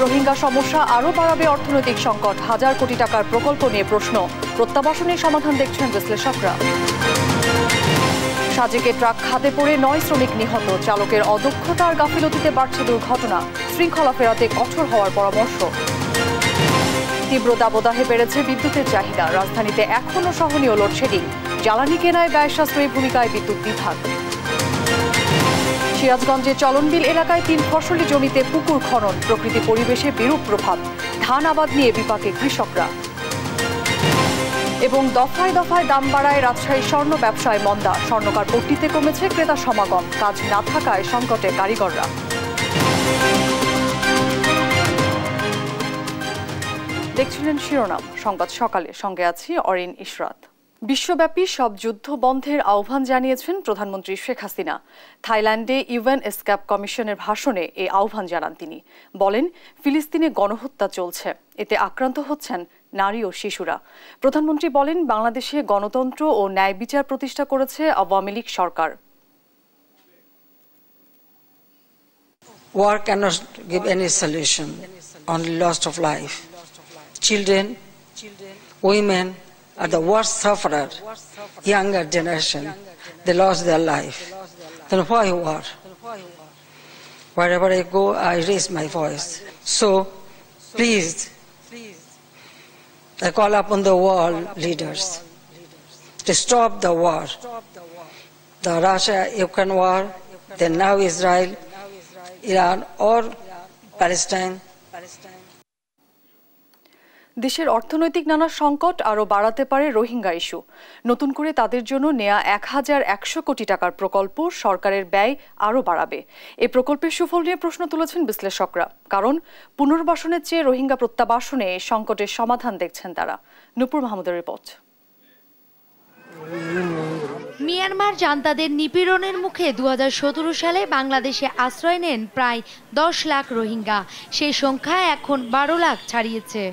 রোহিঙ্গা সমস্যা আরও বাড়াবে অর্থনৈতিক সংকট, হাজার কোটি টাকার প্রকল্প নিয়ে প্রশ্ন, প্রত্যাবাসনের সমাধান দেখছেন বিশ্লেষকরা। সাজেকে ট্রাক খাদে পড়ে 9 শ্রমিক নিহত, চালকের অদক্ষতা আর গাফিলতিতে বাড়ছে দুর্ঘটনা, শৃঙ্খলা ফেরাতে কঠোর হওয়ার পরামর্শ। তীব্র দাবদাহে বেড়েছে বিদ্যুতের চাহিদা, রাজধানীতে এখনও সহনীয় লোডশেডিং, জ্বালানি কেনায় ব্যয় সাশ্রয়ী ভূমিকায় বিদ্যুৎ বিভাগ। সিরাজগঞ্জে চলনবিল এলাকায় 3 ফসলি জমিতে পুকুর খনন, প্রকৃতি পরিবেশে বিরূপ প্রভাব, ধান আবাদ নিয়ে বিপাকে কৃষকরা। এবং দফায় দফায় দাম বাড়ায় রাজশাহীর স্বর্ণ ব্যবসায় মন্দা, স্বর্ণকার পট্টিতে কমেছে ক্রেতা সমাগম, কাজ না থাকায় সংকটে কারিগররা। দেখছিলেন শিরোনাম সংবাদ সকালে, সঙ্গে আছি অরিন ইশরাত। বিশ্বব্যাপী সব যুদ্ধ বন্ধের আহ্বান জানিয়েছেন প্রধানমন্ত্রী শেখ হাসিনা। থাইল্যান্ডে ইউএন এসক্যাপ কমিশনের ভাষণে এই আহ্বান জানান তিনি। বলেন, ফিলিস্তিনে গণহত্যা চলছে, এতে আক্রান্ত হচ্ছেন নারী ও শিশুরা। প্রধানমন্ত্রী বলেন, বাংলাদেশে গণতন্ত্র ও ন্যায় বিচার প্রতিষ্ঠা করেছে আওয়ামী লীগ সরকার। War cannot give any solution, only loss of life. Children, women are the worst sufferer. Younger generation, they lost their life. Then why war? Wherever I go, I raise my voice. So, please, I call upon the world leaders to stop the war. The Russia-Ukraine war, then now Israel, Iran or Palestine. দেশের অর্থনৈতিক নানা সংকট আরও বাড়াতে পারে Rohingya issue. নতুন করে তাদের জন্য নেয়া 1100 কোটি টাকার প্রকল্প সরকারের ব্যয় আরও বাড়াবে। এই প্রকল্পের সুফল নিয়ে প্রশ্ন তুলেছেন বিশ্লেষকরা, কারণ পুনর্বাসনের চেয়ে রোহিঙ্গা প্রত্যাবাসনে সংকটের সমাধান দেখছেন তারা। নূপুর মাহমুদের রিপোর্ট। মিয়ানমার জান্তাদের নিপীড়নের মুখে 2017 সালে বাংলাদেশে আশ্রয় নেন প্রায় 10 লাখ রোহিঙ্গা। সেই সংখ্যা এখন 12 লাখ ছাড়িয়েছে।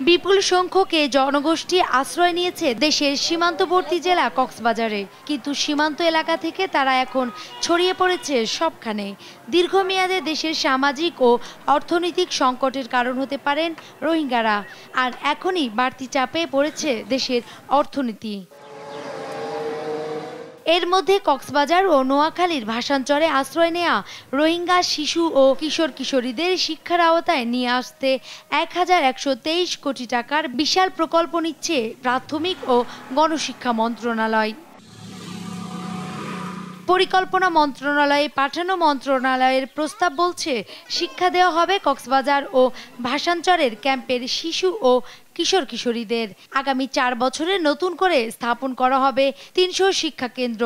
বিপুল সংখ্যক এ জনগোষ্ঠী আশ্রয় নিয়েছে দেশের সীমান্তবর্তী জেলা কক্সবাজারে, কিন্তু সীমান্ত এলাকা থেকে তারা এখন ছড়িয়ে পড়েছে সবখানে। দীর্ঘমেয়াদে দেশের সামাজিক ও অর্থনৈতিক সংকটের কারণ হতে পারেন রোহিঙ্গারা, আর এখনই বাড়তি চাপে পড়েছে দেশের অর্থনীতি। এর মধ্যে কক্সবাজার ও নোয়াখালীর ভাষাঞ্চরে আশ্রয় নেয়া রোহিঙ্গা শিশু ও কিশোর কিশোরীদের শিক্ষার আওতায় নিয়ে আসতে 1123 কোটি টাকার বিশাল প্রকল্প নিচ্ছে প্রাথমিক ও গণশিক্ষা মন্ত্রণালয়। পরিকল্পনা মন্ত্রণালয়ে পাঠানো মন্ত্রণালয়ের প্রস্তাব বলছে, শিক্ষা দেওয়া হবে কক্সবাজার ও ভাষাঞ্চরের ক্যাম্পের শিশু ও কিশোর কিশোরীদের। আগামী 4 বছরে নতুন করে স্থাপন করা হবে 300 শিক্ষা কেন্দ্র,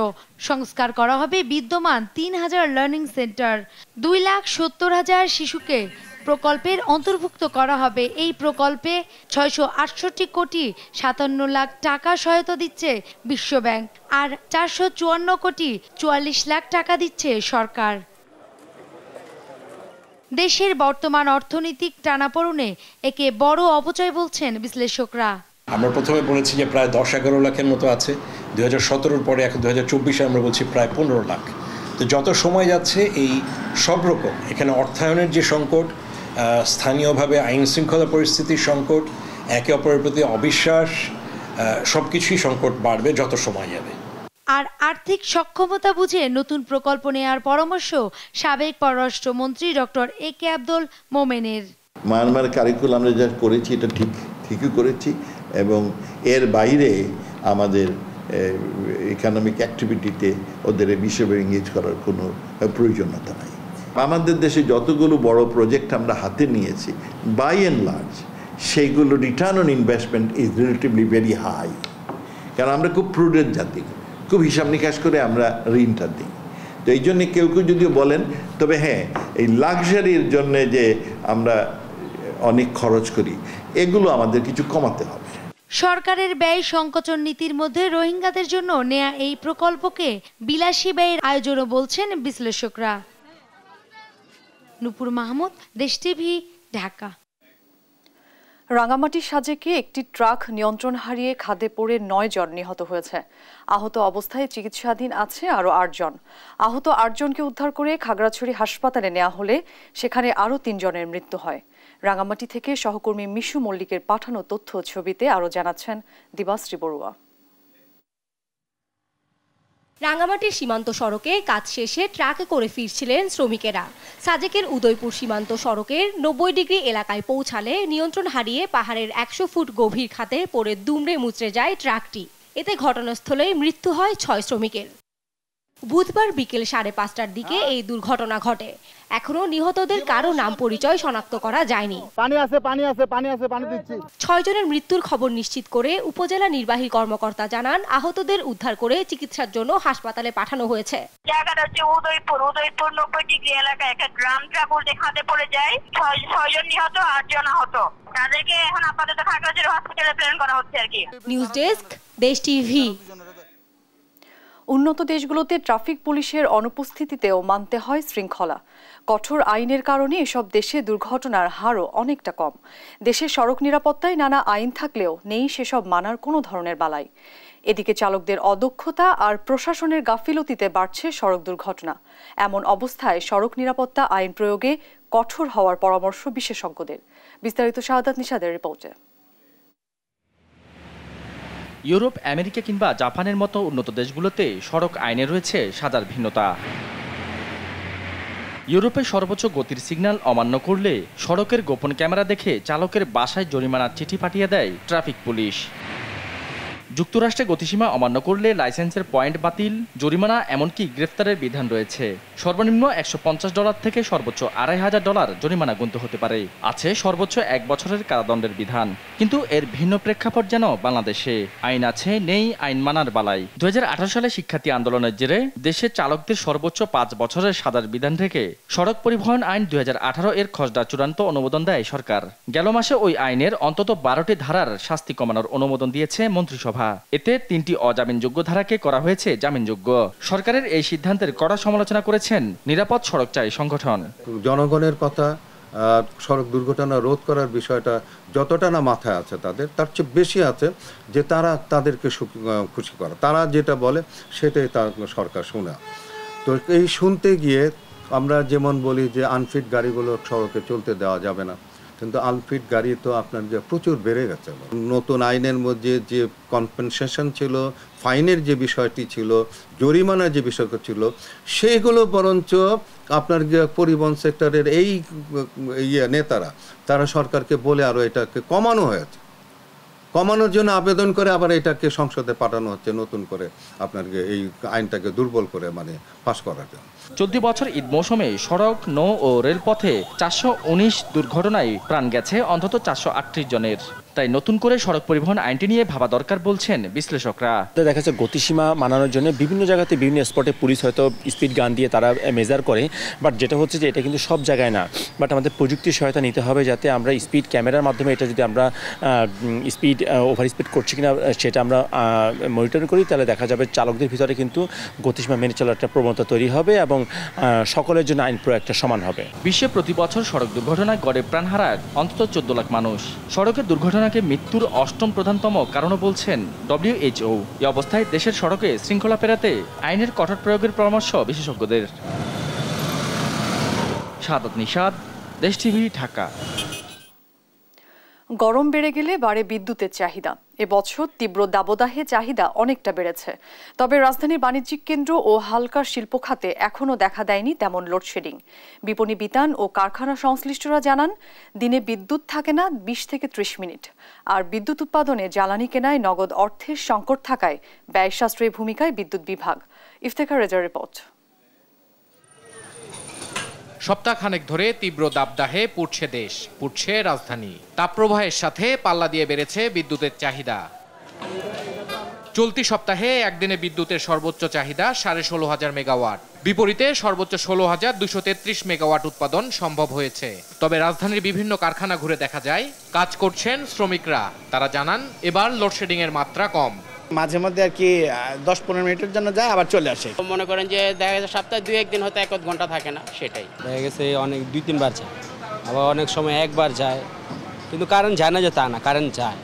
সংস্কার করা হবে বিদ্যমান 3000 লার্নিং সেন্টার। 2,70,000 শিশুকে প্রকল্পের অন্তর্ভুক্ত করা হবে। এই প্রকল্পে 668 কোটি 57 লাখ টাকা সহায়তা দিচ্ছে বিশ্বব্যাংক, আর 454 কোটি 44 লাখ টাকা দিচ্ছে সরকার। দেশের বর্তমান অর্থনৈতিক টানাপোড়েনে একে বড় অপচয় বলছেন বিশ্লেষকরা। আমরা প্রথমে বলেছি যে প্রায় 10-11 লাখের মতো আছে 2017-র পরে, এখন 2024-এ আমরা বলছি প্রায় 15 লাখ। তো যত সময় যাচ্ছে এই সব রকম, এখানে অর্থায়নের যে সংকট, স্থানীয়ভাবে আইন শৃঙ্খলা পরিস্থিতির সংকট, একে অপরের প্রতি অবিশ্বাস, সবকিছুই সংকট বাড়বে যত সময় যাবে। আর আর্থিক সক্ষমতা বুঝে নতুন প্রকল্প নেওয়ার পরামর্শ সাবেক পররাষ্ট্রমন্ত্রী ডক্টর AK আব্দুল মোমেনের। মায়ানমার কারিকুলাম আমরা যা করেছি এটা ঠিকই করেছি, এবং এর বাইরে আমাদের ইকোনমিক অ্যাক্টিভিটিতে ওদের বিষয়ে এঙ্গেজ করার কোনো প্রয়োজনীয়তা নাই। আমাদের দেশে যতগুলো বড় প্রজেক্ট আমরা হাতে নিয়েছি, বাই অ্যান্ড লার্জ সেইগুলো return on investment is relatively very high, কারণ আমরা খুব প্রুডেন্ট জাতি, খুব হিসাব নিকাশ করে আমরা ঋণটা দিই। তো এই জন্যে কেউ যদিও বলেন, তবে হ্যাঁ, এই লাক্সারির জন্যে যে আমরা অনেক খরচ করি, এগুলো আমাদের কিছু কমাতে হবে। সরকারের ব্যয় সংকোচন নীতির মধ্যে রোহিঙ্গাদের জন্য নেয়া এই প্রকল্পকে বিলাসী ব্যয়ের আয়োজনও বলছেন বিশ্লেষকরা। নূপুর মাহমুদ, দেশ টিভি, ঢাকা। রাঙামাটির সাজেকে একটি ট্রাক নিয়ন্ত্রণ হারিয়ে খাদে পড়ে 9 জন নিহত হয়েছে। আহত অবস্থায় চিকিৎসাধীন আছে আরও 8 জন। আহত 8 জনকে উদ্ধার করে খাগড়াছড়ি হাসপাতালে নেওয়া হলে সেখানে আরও 3 জনের মৃত্যু হয়। রাঙামাটি থেকে সহকর্মী মিশু মল্লিকের পাঠানো তথ্য ছবিতে আরও জানাচ্ছেন দিবাশ্রী বড়ুয়া। রাঙামাটির সীমান্ত সড়কে কাজ শেষে ট্রাকে করে ফিরছিলেন শ্রমিকেরা। সাজেকের উদয়পুর সীমান্ত সড়কের 90 ডিগ্রি এলাকায় পৌঁছালে নিয়ন্ত্রণ হারিয়ে পাহাড়ের 100 ফুট গভীর খাতে পড়ে দুমড়ে মুচড়ে যায় ট্রাকটি। এতে ঘটনাস্থলেই মৃত্যু হয় 6 শ্রমিকের। বুধবার বিকেল 5:30টার দিকে এই দুর্ঘটনা ঘটে। এখনো নিহতদের কারো নাম পরিচয় শনাক্ত করা যায়নি। পানি দিচ্ছি। 6 জনের মৃত্যুর খবর নিশ্চিত করে উপজেলা নির্বাহী কর্মকর্তা জানান, আহতদের উদ্ধার করে চিকিৎসার জন্য হাসপাতালে পাঠানো হয়েছে। জায়গাটা হচ্ছে উদয়পুর 90 ডিগ্রি এলাকায় একটা গ্রাম ট্রাক উল্টে খাদে পড়ে যায়। 6 জন নিহত, 8 জন আহত। তাদেরকে এখন আপাতত খাগড়াছড়ি হসপিটালে প্রেরণ করা হচ্ছে আর কি। নিউজ ডেস্ক, দেশ টিভি। উন্নত দেশগুলোতে ট্রাফিক পুলিশের অনুপস্থিতিতেও মানতে হয় শৃঙ্খলা। কঠোর আইনের কারণে এসব দেশে দুর্ঘটনার হারও অনেকটা কম। দেশের সড়ক নিরাপত্তায় নানা আইন থাকলেও নেই সেসব মানার কোনো ধরনের বালাই। এদিকে চালকদের অদক্ষতা আর প্রশাসনের গাফিলতিতে বাড়ছে সড়ক দুর্ঘটনা। এমন অবস্থায় সড়ক নিরাপত্তা আইন প্রয়োগে কঠোর হওয়ার পরামর্শ বিশেষজ্ঞদের। বিস্তারিত শাহাদাত নিশাদের রিপোর্টে। ইউরোপ, আমেরিকা কিংবা জাপানের মতো উন্নত দেশগুলোতে সড়ক আইনে রয়েছে সাজার ভিন্নতা। ইউরোপে সর্বোচ্চ গতির সিগন্যাল অমান্য করলে সড়কের গোপন ক্যামেরা দেখে চালকের বাসায় জরিমানার চিঠি পাঠিয়ে দেয় ট্রাফিক পুলিশ। যুক্তরাষ্ট্রে গতিসীমা অমান্য করলে লাইসেন্সের পয়েন্ট বাতিল, জরিমানা এমনকি গ্রেফতারের বিধান রয়েছে। সর্বনিম্ন $150 থেকে সর্বোচ্চ $2500 জরিমানা গুনতে হতে পারে। আছে সর্বোচ্চ 1 বছরের কারাদণ্ডের বিধান। কিন্তু এর ভিন্ন প্রেক্ষাপট যেন বাংলাদেশে। আইন আছে, নেই আইন মানার বালাই। 2018 সালে শিক্ষার্থী আন্দোলনের জেরে দেশে চালকদের সর্বোচ্চ 5 বছরের সাজার বিধান থেকে সড়ক পরিবহন আইন 2018 এর খসড়া চূড়ান্ত অনুমোদন দেয় সরকার। গেল মাসে ওই আইনের অন্তত 12টি ধারার শাস্তি কমানোর অনুমোদন দিয়েছে মন্ত্রিসভা। এতে 3টি অজামিনযোগ্য ধারাকে করা হয়েছে জামিনযোগ্য। সরকারের এই সিদ্ধান্তের কড়া সমালোচনা করেছেন নিরাপদ সড়কচারী সংগঠন। জনগণের কথা, সড়ক দুর্ঘটনা রোধ করার বিষয়টা যতটা না মাথায় আছে তাদের, তার চেয়ে বেশি আছে যে তারা তাদেরকে খুশি করা। তারা যেটা বলে সেটাই তার সরকার শোনা। তো এই শুনতে গিয়ে আমরা যেমন বলি যে আনফিট গাড়িগুলো সড়কে চলতে দেওয়া যাবে না, কিন্তু আনফিট গাড়ি তো আপনার যে প্রচুর বেড়ে গেছে। নতুন আইনের মধ্যে যে কম্পেনসেশন ছিল, ফাইনের যে বিষয়টি ছিল, জরিমানার যে বিষয়টা ছিল, সেইগুলো বরঞ্চ আপনার যে পরিবহন সেক্টরের এই নেতারা তারা সরকারকে বলে আরও এটাকে কমানো হয়েছে। কমানোর জন্য আবেদন করে আবার এটাকে সংসদে পাঠানো হচ্ছে নতুন করে আপনার এই আইনটাকে দুর্বল করে পাস করার জন্য। চলতি বছর ঈদ মৌসুমে সড়ক, নৌ ও রেলপথে 419 দুর্ঘটনায় প্রাণ গেছে অন্তত 438 জনের। তাই নতুন করে সড়ক পরিবহন আইনটি নিয়ে ভাবা দরকার বলছেন বিশ্লেষকরা। দেখা যাচ্ছে গতিসীমা মানানোর জন্য বিভিন্ন জায়গাতে বিভিন্ন স্পটে পুলিশ হয়তো স্পিড গান দিয়ে তারা মেজার করে, বাট যেটা হচ্ছে যে এটা কিন্তু সব জায়গায় না। বাট আমাদের প্রযুক্তির সহায়তা নিতে হবে যাতে আমরা স্পিড ক্যামেরার মাধ্যমে এটা যদি আমরা স্পিড ওভার স্পিড করছি কিনা সেটা আমরা মনিটরিং করি, তাহলে দেখা যাবে চালকদের ভিতরে কিন্তু গতিসীমা মেনে চলার একটা প্রবণতা তৈরি হবে এবং সকলের জন্য আইন প্রয়োগটা সমান হবে। বিশ্বে প্রতি বছর সড়ক দুর্ঘটনায় গড়ে প্রাণ হারায় অন্তত 14 লাখ মানুষ। সড়কের দুর্ঘটনাকে মৃত্যুর 8ম প্রধানতম কারণ বলছেন WHO। এই অবস্থায় দেশের সড়কে শৃঙ্খলা ফেরাতে আইনের কঠোর প্রয়োগের পরামর্শ বিশেষজ্ঞদের। শাহাদাত নিশাদ, দেশ টিভি, ঢাকা। গরম বেড়ে গেলে বাড়ে বিদ্যুতের চাহিদা। এবছর তীব্র দাবদাহে চাহিদা অনেকটা বেড়েছে। তবে রাজধানীর বাণিজ্যিক কেন্দ্র ও হালকা শিল্প খাতে এখনও দেখা দেয়নি তেমন লোডশেডিং। বিপণী বিতান ও কারখানা সংশ্লিষ্টরা জানান, দিনে বিদ্যুৎ থাকে না 20 থেকে 30 মিনিট। আর বিদ্যুৎ উৎপাদনে জ্বালানি কেনায় নগদ অর্থের সংকট থাকায় ব্যয় সাশ্রয়ী ভূমিকায় বিদ্যুৎ বিভাগ। ইফতেখার রেজার রিপোর্ট। সপ্তাহখানেক ধরে তীব্র দাবদাহে পুড়ছে দেশ, পুড়ছে রাজধানী। তাপপ্রবাহের সাথে পাল্লা দিয়ে বেড়েছে বিদ্যুতের চাহিদা। চলতি সপ্তাহে একদিনে বিদ্যুতের সর্বোচ্চ চাহিদা 16,500 মেগাওয়াট। বিপরীতে সর্বোচ্চ 16,233 মেগাওয়াট উৎপাদন সম্ভব হয়েছে। তবে রাজধানীর বিভিন্ন কারখানা ঘুরে দেখা যায় কাজ করছেন শ্রমিকরা। তারা জানান, এবার লোডশেডিং এর মাত্রা কম। মাঝে মধ্যে আর কি 10-15 মিনিটের জন্য যায়, আবার চলে আসে। মনে করেন যে দেখা গেছে সপ্তাহে 2-1 দিন হয়তো 1 ঘন্টা থাকে না, সেটাই দেখা গেছে অনেক 2-3 বার যায়, আবার অনেক সময় একবার যায়, কিন্তু কারেন্ট যায় না যে তা না, কারেন্ট যায়।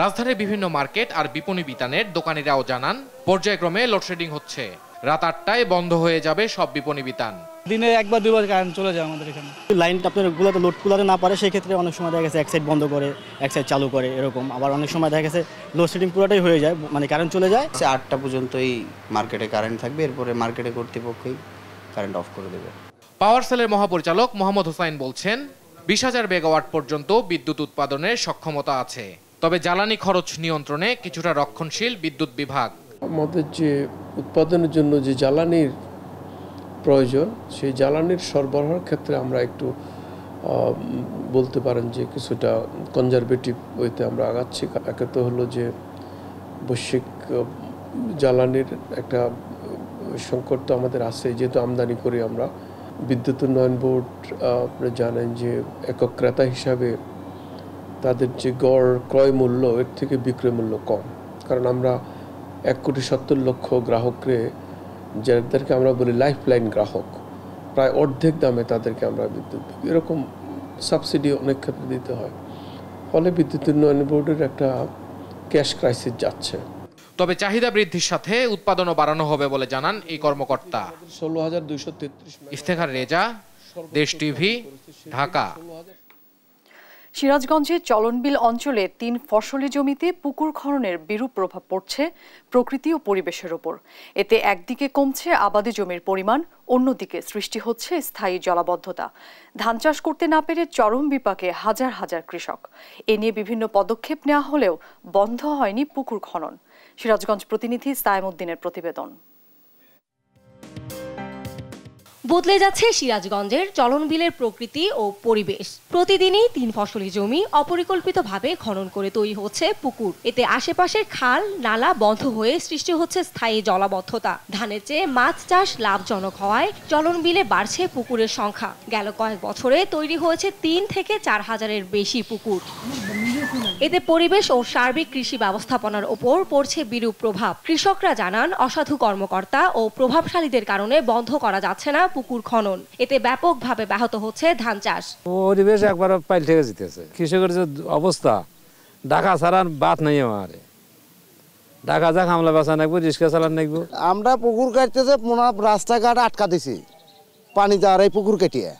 রাজধানীর বিভিন্ন মার্কেট আর বিপণী বিতানের দোকানিরাও জানান পর্যায়ক্রমে লোডশেডিং হচ্ছে। রাত 8টায় বন্ধ হয়ে যাবে সব বিপণী বিতান। দিনে একবার দুবার কারেন্ট চলে যায় আমাদের এখানে। লাইনটা আপনার গুলাতে লোড কুলাতে না পারে, সেই ক্ষেত্রে অনেক সময় দেখা গেছে এক সাইড বন্ধ করে এক সাইড চালু করে এরকম। আবার অনেক সময় দেখা গেছে লোডশেডিং পুরোটাই হয়ে যায়, মানে কারেন্ট চলে যায়। 8টা পর্যন্তই মার্কেটে কারেন্ট থাকবে, এরপরে মার্কেটে কর্তৃপক্ষই কারেন্ট অফ করে দেবে। পাওয়ার সেলের মহাপরিচালক মোহাম্মদ হোসাইন বলছেন 20,000 মেগাওয়াট পর্যন্ত বিদ্যুৎ উৎপাদনের সক্ষমতা আছে। তবে জ্বালানি খরচ নিয়ন্ত্রণে কিছুটা রক্ষণশীল বিদ্যুৎ বিভাগ। আমাদের যে উৎপাদনের জন্য যে জ্বালানির প্রয়োজন, সেই জ্বালানির সরবরাহের ক্ষেত্রে আমরা একটু বলতে পারেন যে কিছুটা কনজারভেটিভ ওইতে আমরা আগাচ্ছি। একে তো হলো যে বৈশ্বিক জ্বালানির একটা সংকট তো আমাদের আছে, যেহেতু আমদানি করি আমরা। বিদ্যুৎ উন্নয়ন বোর্ড আপনারা জানেন যে একক ক্রেতা হিসাবে তাদের যে গড় ক্রয় মূল্য এর থেকে বিক্রয় মূল্য কম, কারণ আমরা 1,70,00,000 গ্রাহককে, যাদেরকে আমরা বলি লাইফলাইন গ্রাহক, প্রায় অর্ধেক দামে তাদেরকে আমরা বিদ্যুৎ, এরকম সাবসিডি অনেক ক্ষেত্রে দিতে হয়। ফলে বিদ্যুৎ উন্নয়ন বোর্ডের একটা ক্যাশ ক্রাইসিস যাচ্ছে। তবে চাহিদা বৃদ্ধির সাথে উৎপাদনও বাড়ানো হবে বলে জানান এই কর্মকর্তা। 16,233 ইফতেখার রেজা, দেশ টিভি, ঢাকা। সিরাজগঞ্জের চলনবিল অঞ্চলে 3 ফসলি জমিতে পুকুর খননের বিরূপ প্রভাব পড়ছে প্রকৃতি ও পরিবেশের ওপর। এতে একদিকে কমছে আবাদি জমির পরিমাণ, অন্যদিকে সৃষ্টি হচ্ছে স্থায়ী জলাবদ্ধতা। ধান চাষ করতে না পেরে চরম বিপাকে হাজার হাজার কৃষক। এ নিয়ে বিভিন্ন পদক্ষেপ নেওয়া হলেও বন্ধ হয়নি পুকুর খনন। সিরাজগঞ্জ প্রতিনিধি সায়েমউদ্দিনের প্রতিবেদন। বদলে যাচ্ছে সিরাজগঞ্জের চলনবিলের প্রকৃতি ও পরিবেশ। প্রতিদিনই 3 ফসলি জমি অপরিকল্পিতভাবে খনন করে তৈরি হচ্ছে পুকুর। এতে আশেপাশের খাল নালা বন্ধ হয়ে সৃষ্টি হচ্ছে স্থায়ী জলাবদ্ধতা। ধানের চেয়ে মাছ চাষ লাভজনক হওয়ায় চলনবিলে বাড়ছে পুকুরের সংখ্যা। গেল কয়েক বছরে তৈরি হয়েছে 3 থেকে 4 হাজারের বেশি পুকুর। এতে পরিবেশ ও সার্বিক কৃষি ব্যবস্থাপনার ওপর পড়ছে বিরূপ প্রভাব। কৃষকরা জানান অসাধু কর্মকর্তা ও প্রভাবশালীদের কারণে বন্ধ করা যাচ্ছে না পুকুর খনন। এতে ব্যাপকভাবে ব্যাহত হচ্ছে ধান চাষ। পরিবেশ একবার পাইল থেকে জিতেছে। কৃষকের যে অবস্থা, ঢাকা ছাড়ার বাদ নাই, আমার ঢাকা যা হামলা বাসা নাকবো, রিক্সা চালান নাকবো। আমরা পুকুর কাটতেছে, রাস্তাঘাট আটকা দিছি, পানি যাওয়ার এই পুকুর কেটিয়ে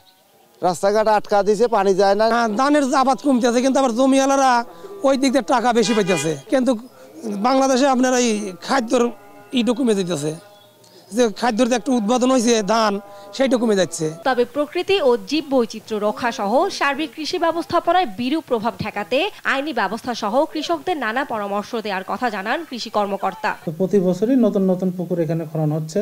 রাস্তাঘাট আটকা দিছে, পানি যায় না। ধানের আবাদ কমতেছে, কিন্তু আবার জমিওয়ালারা ওই দিক দিয়ে টাকা বেশি পাইতেছে। কিন্তু বাংলাদেশে আপনার এই খাদ্যর ইটও কমে যেতেছে, যে খাদ্যের যে একটা উৎপাদন হয়েছে ধান, সেইটা কমে যাচ্ছে। তবে প্রকৃতি ও জীব বৈচিত্র্য রক্ষা সহ সার্বিক কৃষি ব্যবস্থাপনায় বিরূপ প্রভাব ঠেকাতে আইনি ব্যবস্থা সহ কৃষকদের নানা পরামর্শ দেওয়ার কথা জানান কৃষি কর্মকর্তা। প্রতি বছরই নতুন নতুন পুকুর এখানে খনন হচ্ছে।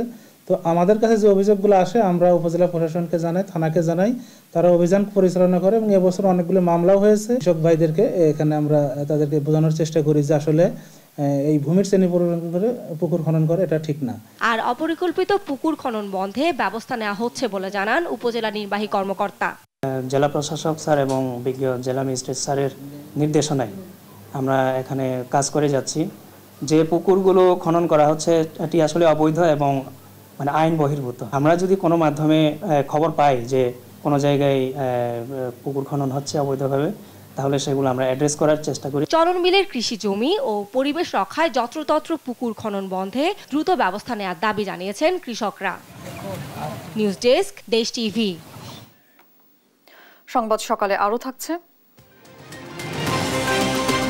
তো আমাদের কাছে যে অভিযোগগুলো আসে, আমরা উপজেলা প্রশাসনকে জানাই, থানাকে জানাই, তারা অভিযান পরিচালনা করে এবং এবছর অনেকগুলো মামলাও হয়েছে। কৃষক ভাইদেরকে এখানে আমরা তাদেরকে বোঝানোর চেষ্টা করি যে আসলে এই ভূমির শ্রেণী পরিবর্তন করে পুকুর খনন করে এটা ঠিক না। আর অপরিকল্পিত পুকুর খনন বন্ধে ব্যবস্থা নেওয়া হচ্ছে বলে জানান উপজেলা নির্বাহী কর্মকর্তা। জেলা প্রশাসক স্যার এবং বিজ্ঞ জেলা ম্যাজিস্ট্রেট স্যারের নির্দেশনায় আমরা এখানে কাজ করে যাচ্ছি। যে পুকুরগুলো খনন করা হচ্ছে এটি আসলে অবৈধ এবং মানে আইন বহির্ভূত। আমরা যদি কোনো মাধ্যমে খবর পাই যে কোনো জায়গায় পুকুর খনন হচ্ছে অবৈধভাবে, তাহলে সেগুলো আমরা অ্যাড্রেস করার চেষ্টা করি। চলনবিলের কৃষি জমি ও পরিবেশ রক্ষায় যত্রতত্র পুকুর খনন বন্ধে দ্রুত ব্যবস্থা নেওয়ার দাবি জানিয়েছেন কৃষকরা। নিউজ ডেস্ক, দেশ টিভি। সংবাদ সকালে আরও থাকছে।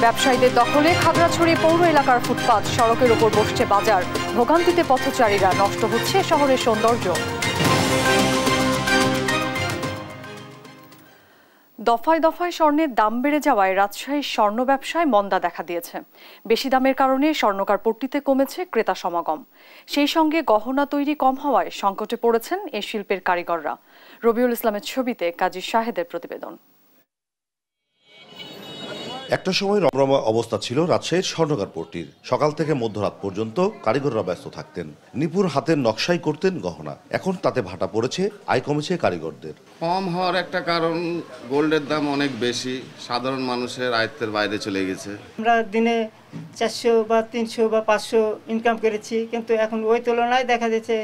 ব্যবসায়ীদের দখলে খাগড়াছড়ি পৌর এলাকার ফুটপাত, সড়কের ওপর বসছে বাজার, ভোগান্তিতে পথচারীরা, নষ্ট হচ্ছে শহরের সৌন্দর্য। দফায় দফায় স্বর্ণের দাম বেড়ে যাওয়ায় রাজশাহীর স্বর্ণ ব্যবসায় মন্দা দেখা দিয়েছে। বেশি দামের কারণে স্বর্ণকার পট্টিতে কমেছে ক্রেতা সমাগম। সেই সঙ্গে গহনা তৈরি কম হওয়ায় সংকটে পড়েছেন এই শিল্পের কারিগররা। রবিউল ইসলামের ছবিতে কাজী শাহেদের প্রতিবেদন। একটা সময় রমরমা অবস্থা ছিল রাজশাহীর স্বর্ণকার পট্টির। সকাল থেকে মধ্যরাত পর্যন্ত কারিগররা ব্যস্ত থাকতেন, নিপুণ হাতের নকশাই করতেন গহনা। এখন তাতে ভাটা পড়েছে, আয় কমেছে কারিগরদের। কম হওয়ার একটা কারণ গোল্ডের দাম অনেক বেশি, সাধারণ মানুষের আয়ত্তের বাইরে চলে গেছে। আমরা দিনে 400 বা 300 বা 500 ইনকাম করেছি, কিন্তু এখন ওই তুলনায় দেখা যাচ্ছে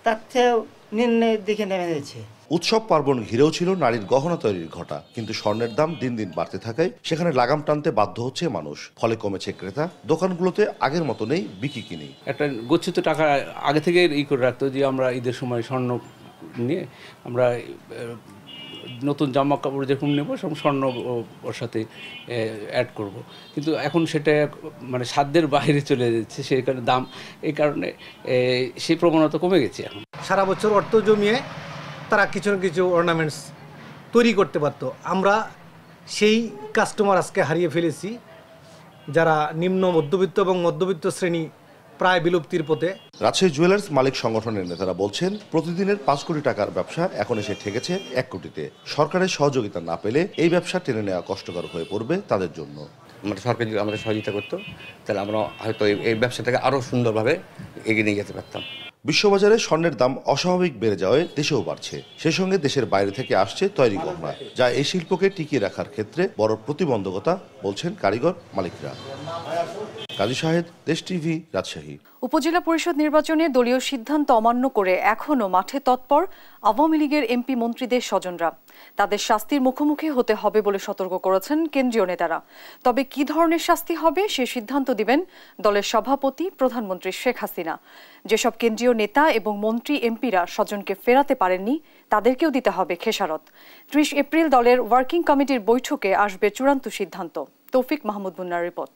তার চেয়েও নিম্নের দিকে নেমে যাচ্ছে। উৎসব পার্বণ ঘিরেও ছিল নারীর গহনা তৈরির ঘটা, কিন্তু স্বর্ণের দাম দিন দিন বাড়তে থাকায় সেখানে লাগাম টানতে বাধ্য হচ্ছে মানুষ। ফলে কমেছে ক্রেতা, দোকানগুলোতে আগের মতো নেই বিক্রি কিনি। একটা গচ্ছিত টাকা আগে থেকে করে রাখতো যে আমরা ঈদের সময় স্বর্ণ নিয়ে আমরা নতুন জামা কাপড় যেরকম নেব স্বর্ণ ওর সাথে অ্যাড করব, কিন্তু এখন সেটা মানে সাধ্যের বাইরে চলে যাচ্ছে, সেই কারণে দাম এই কারণে সেই প্রবণতা কমে গেছে। এখন সারা বছর অর্থ জমিয়ে তারা কিছু না কিছু অর্নামেন্টস তৈরি করতে পারতো, আমরা সেই কাস্টমার আজকে হারিয়ে ফেলেছি, যারা নিম্ন মধ্যবিত্ত এবং মধ্যবিত্ত শ্রেণী প্রায় বিলুপ্তির পথে। রাজশাহী জুয়েলার্স মালিক সংগঠনের নেতারা বলছেন, প্রতিদিনের 5 কোটি টাকার ব্যবসা এখন এসে ঠেকেছে 1 কোটিতে। সরকারের সহযোগিতা না পেলে এই ব্যবসা টেনে নেওয়া কষ্টকর হয়ে পড়বে তাদের জন্য। আমরা সরকার যদি আমাদের সহযোগিতা করতো তাহলে আমরা হয়তো এই ব্যবসাটাকে আরও সুন্দরভাবে এগিয়ে নিয়ে যেতে পারতাম। বিশ্ববাজারে স্বর্ণের দাম অস্বাভাবিক বেড়ে যাওয়ায় দেশেও বাড়ছে। সেই সঙ্গে দেশের বাইরে থেকে আসছে তৈরি গহনা, যা এই শিল্পকে টিকিয়ে রাখার ক্ষেত্রে বড় প্রতিবন্ধকতা বলছেন কারিগর মালিকরা। কাজী শাহেদ, দেশ টিভি, রাজশাহী। উপজেলা পরিষদ নির্বাচনে দলীয় সিদ্ধান্ত অমান্য করে এখনও মাঠে তৎপর আওয়ামী লীগের এমপি মন্ত্রীদের স্বজনরা। তাদের শাস্তির মুখোমুখি হতে হবে বলে সতর্ক করেছেন কেন্দ্রীয় নেতারা। তবে কি ধরনের শাস্তি হবে সে সিদ্ধান্ত দিবেন দলের সভাপতি প্রধানমন্ত্রী শেখ হাসিনা। যেসব কেন্দ্রীয় নেতা এবং মন্ত্রী এমপিরা স্বজনকে ফেরাতে পারেননি তাদেরকেও দিতে হবে খেসারত। 30 এপ্রিল দলের ওয়ার্কিং কমিটির বৈঠকে আসবে চূড়ান্ত সিদ্ধান্ত। তৌফিক মাহমুদ মুন্নার রিপোর্ট।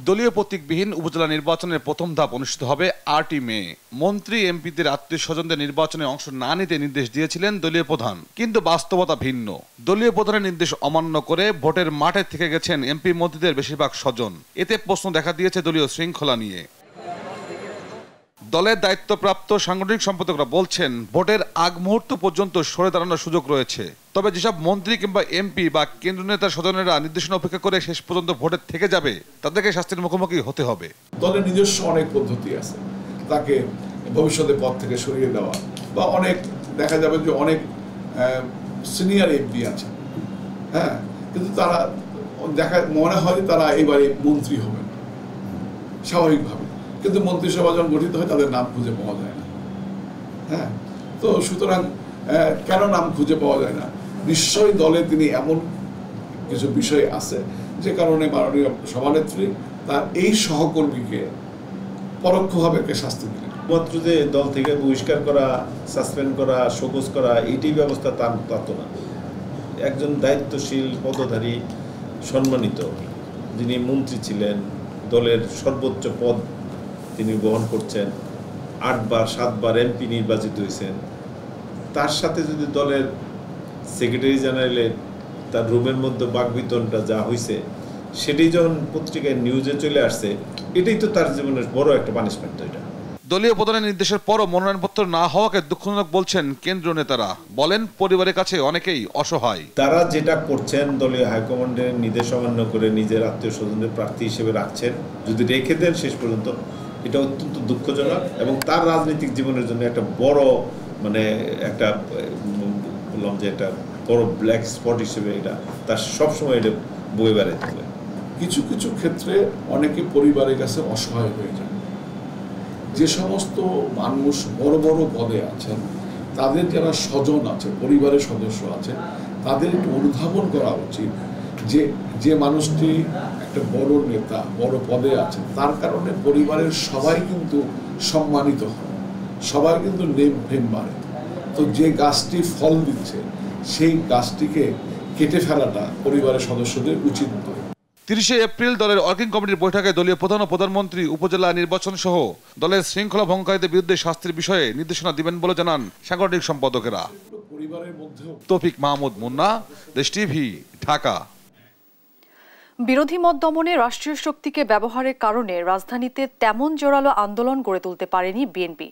দলীয় প্রতীকবিহীন উপজেলা নির্বাচনের প্রথম ধাপ অনুষ্ঠিত হবে 8ই মে। মন্ত্রী এমপিদের আত্মীয় স্বজনদের নির্বাচনে অংশ না নিতে নির্দেশ দিয়েছিলেন দলীয় প্রধান, কিন্তু বাস্তবতা ভিন্ন। দলীয় প্রধানের নির্দেশ অমান্য করে ভোটের মাঠে থেকে গেছেন এমপি মন্ত্রীদের বেশিরভাগ স্বজন। এতে প্রশ্ন দেখা দিয়েছে দলীয় শৃঙ্খলা নিয়ে। দলের দায়িত্বপ্রাপ্ত সাংগঠনিক সম্পাদকরা বলছেন, ভোটের আগ মুহূর্ত পর্যন্ত সরে দাঁড়ানোর সুযোগ রয়েছে। তবে যেসব মন্ত্রী কিংবা এমপি বা কেন্দ্রীয় নেতার স্বজনেরা নির্দেশনা উপেক্ষা করে শেষ পর্যন্ত ভোটের থেকে যাবে, তাদেরকে শাস্তির মুখোমুখি হতে হবে। দলের নিজস্ব অনেক পদ্ধতি আছে, তাকে ভবিষ্যতে পদ থেকে সরিয়ে দেওয়া, বা অনেক দেখা যাবে যে অনেক সিনিয়র এমপি আছে, হ্যাঁ, কিন্তু তারা মনে হয় তারা এবারে মন্ত্রী হবেন স্বাভাবিকভাবে, কিন্তু মন্ত্রিসভা যখন গঠিত হয় তাদের নাম খুঁজে পাওয়া যায় না। হ্যাঁ, তো সুতরাং কেন নাম খুঁজে পাওয়া যায় না? নিশ্চয়ই দলে তিনি এমন কিছু বিষয় আছে যে কারণে মাননীয় সভানেত্রী তার এই সহকর্মীকে পরোক্ষভাবে শাস্তি দিলেন। মাত্র যে দল থেকে বহিষ্কার করা, সাসপেন্ড করা, শোকজ করা, এইটি ব্যবস্থা তার তো না। একজন দায়িত্বশীল পদধারী সম্মানিত, যিনি মন্ত্রী ছিলেন, দলের সর্বোচ্চ পদ তিনি গ্রহণ করছেন, 8বার 7বার এমপি নির্বাচিত হয়েছেন, তার সাথে যদি দলের সেক্রেটারি জেনারেলের তার রুমের মধ্যে বাকবিতনটা যা হয়েছে সেটাই যখন পত্রিকায় নিউজে চলে আসছে, এটাই তো তার জীবনের বড় একটা পানিশমেন্ট। এটা দলীয় প্রধানের নির্দেশের পরও মনোনয়নপত্র না হওয়াকে দুঃখজনক বলছেন কেন্দ্রীয় নেতারা। বলেন, পরিবারের কাছে অনেকেই অসহায়। তারা যেটা করছেন, দলীয় হাইকমান্ডের নির্দেশ অমান্য করে নিজের আত্মীয় স্বজনদের প্রার্থী হিসেবে রাখছেন, যদি রেখে দেন শেষ পর্যন্ত, এটা অত্যন্ত দুঃখজনক এবং তার রাজনৈতিক জীবনের জন্য একটা বড় একটা বললাম যে একটা বড় ব্ল্যাক স্পট হিসেবে এটা তার সবসময় এটা বয়ে বেড়াতে হবে। কিছু কিছু ক্ষেত্রে অনেকে পরিবারের কাছে অসহায় হয়ে যায়। যে সমস্ত মানুষ বড় বড় পদে আছেন, তাদের যারা স্বজন আছে, পরিবারের সদস্য আছে, তাদের একটু অনুধাবন করা উচিত যে মানুষটি একটা বড় নেতা, বড় পদে আছে, তার কারণে পরিবারের সবাই কিন্তু সম্মানিত হয়, সবাই কিন্তু নেম ফেম বাড়ে। তো যে গাছটি ফল দিচ্ছে সেই গাছটিকে কেটে ফেলাটা পরিবারের সদস্যদের উচিত নয়। 30 এপ্রিল দলের ওয়ার্কিং কমিটির বৈঠকে দলীয় প্রধান ও প্রধানমন্ত্রী উপজেলা নির্বাচন সহ দলের শৃঙ্খলা ভঙ্গকারীদের বিরুদ্ধে শাস্তির বিষয়ে নির্দেশনা দিবেন বলে জানান সাংগঠনিক সম্পাদকেরা। তৌফিক মাহমুদ মুন্না, দেশ টিভি, ঢাকা। বিরোধী মত দমনে রাষ্ট্রীয় শক্তিকে ব্যবহারের কারণে রাজধানীতে তেমন জোরালো আন্দোলন গড়ে তুলতে পারেনি বিএনপি।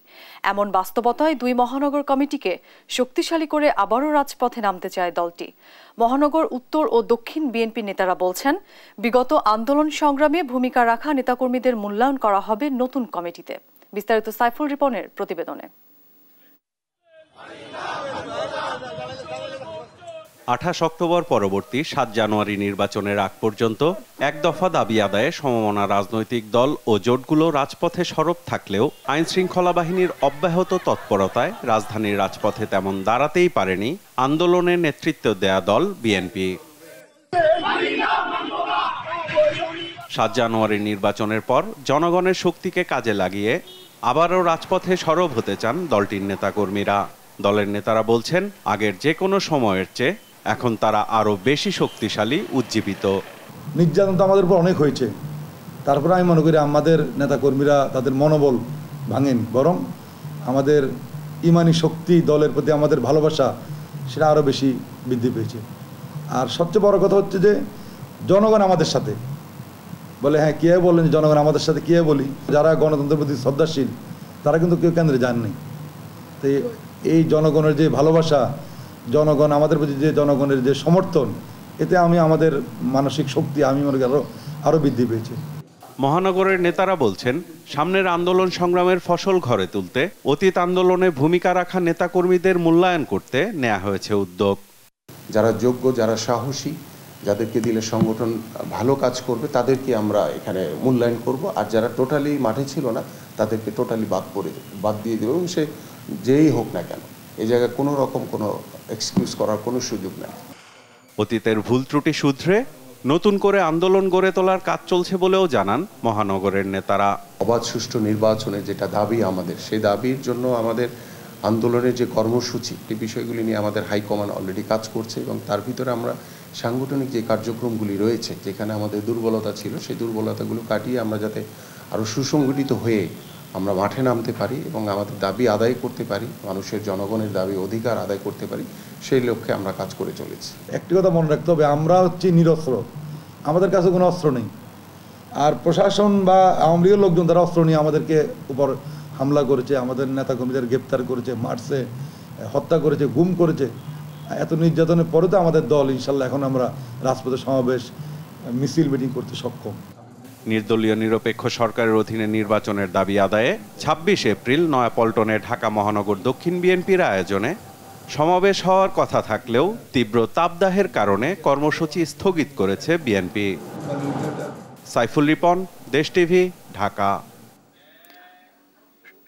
এমন বাস্তবতায় 2 মহানগর কমিটিকে শক্তিশালী করে আবারও রাজপথে নামতে চায় দলটি। মহানগর উত্তর ও দক্ষিণ বিএনপি নেতারা বলছেন, বিগত আন্দোলন সংগ্রামে ভূমিকা রাখা নেতাকর্মীদের মূল্যায়ন করা হবে নতুন কমিটিতে। বিস্তারিত সাইফুল রিপনের প্রতিবেদনে। 28 অক্টোবর পরবর্তী 7 জানুয়ারি নির্বাচনের আগ পর্যন্ত এক দফা দাবি আদায়ে সমমনা রাজনৈতিক দল ও জোটগুলো রাজপথে সরব থাকলেও আইনশৃঙ্খলা বাহিনীর অব্যাহত তৎপরতায় রাজধানীর রাজপথে তেমন দাঁড়াতেই পারেনি আন্দোলনের নেতৃত্ব দেয়া দল বিএনপি। 7 জানুয়ারির নির্বাচনের পর জনগণের শক্তিকে কাজে লাগিয়ে আবারও রাজপথে সরব হতে চান দলটির নেতাকর্মীরা। দলের নেতারা বলছেন, আগের যে কোনো সময়ের চেয়ে এখন তারা আরও বেশি শক্তিশালী, উজ্জীবিত। নির্যাতন তো আমাদের উপর অনেক হয়েছে, তারপরে আমি মনে করি আমাদের নেতাকর্মীরা তাদের মনোবল ভাঙেনি, বরং আমাদের ইমানি শক্তি, দলের প্রতি আমাদের ভালোবাসা সেটা আরও বেশি বৃদ্ধি পেয়েছে। আর সবচেয়ে বড় কথা হচ্ছে যে জনগণ আমাদের সাথে বলে, হ্যাঁ কীভাবে বললেন জনগণ আমাদের সাথে, কীভাবে বলি, যারা গণতন্ত্রের প্রতি শ্রদ্ধাশীল তারা কিন্তু কেউ কেন্দ্রে যাননি। তো এই জনগণের যে ভালোবাসা, জনগণ আমাদের প্রতি যে জনগণের যে সমর্থন, এতে আমাদের মানসিক শক্তি আমি মনে করি আরও বৃদ্ধি পেয়েছে। মহানগরের নেতারা বলছেন, সামনের আন্দোলন সংগ্রামের ফসল ঘরে তুলতে অতীত আন্দোলনে ভূমিকা রাখা নেতাকর্মীদের মূল্যায়ন করতে নেওয়া হয়েছে উদ্যোগ। যারা যোগ্য, যারা সাহসী, যাদেরকে দিলে সংগঠন ভালো কাজ করবে তাদেরকে আমরা এখানে মূল্যায়ন করব, আর যারা টোটালি মাঠে ছিল না তাদেরকে টোটালি বাদ দিয়ে দেবো। এবং সে যেই হোক না কেন, এই জায়গায় কোনো রকম কোনো এক্সকিউজ করার কোনো সুযোগ নেই। অতীতের ভুল ত্রুটি শুধরে নতুন করে আন্দোলন গড়ে তোলার কাজ চলছে বলেও জানান মহানগরের নেতারা। অবাধ সুষ্ঠু নির্বাচনে যেটা দাবি আমাদের, সেই দাবির জন্য আমাদের আন্দোলনের যে কর্মসূচি, এই বিষয়গুলি নিয়ে আমাদের হাইকমান্ড অলরেডি কাজ করছে এবং তার ভিতরে আমরা সাংগঠনিক যে কার্যক্রমগুলি রয়েছে, যেখানে আমাদের দুর্বলতা ছিল, সেই দুর্বলতাগুলো কাটিয়ে আমরা যাতে আরও সুসংগঠিত হয়ে আমরা মাঠে নামতে পারি এবং আমাদের দাবি আদায় করতে পারি, মানুষের জনগণের দাবি অধিকার আদায় করতে পারি, সেই লক্ষ্যে আমরা কাজ করে চলেছি। একটি কথা মনে রাখতে হবে, আমরা হচ্ছি নিরস্ত্র, আমাদের কাছে কোনো অস্ত্র নেই। আর প্রশাসন বা আওয়ামী লীগের লোকজন তারা অস্ত্র নিয়ে আমাদেরকে উপর হামলা করেছে, আমাদের নেতাকর্মীদের গ্রেপ্তার করেছে, মারছে, হত্যা করেছে, গুম করেছে। এত নির্যাতনের পরে তো আমাদের দল ইনশাল্লাহ এখন আমরা রাজপথে সমাবেশ, মিছিল, মিটিং করতে সক্ষম। নির্দলীয় নিরপেক্ষ সরকারের অধীনে নির্বাচনের দাবি আদায়ে 26 এপ্রিল নয়াপল্টনে ঢাকা মহানগর দক্ষিণ বিএনপির আয়োজনে সমাবেশ হওয়ার কথা থাকলেও তীব্র তাপদাহের কারণে কর্মসূচি স্থগিত করেছে বিএনপি। সাইফুল রিপন, দেশ টিভি, ঢাকা।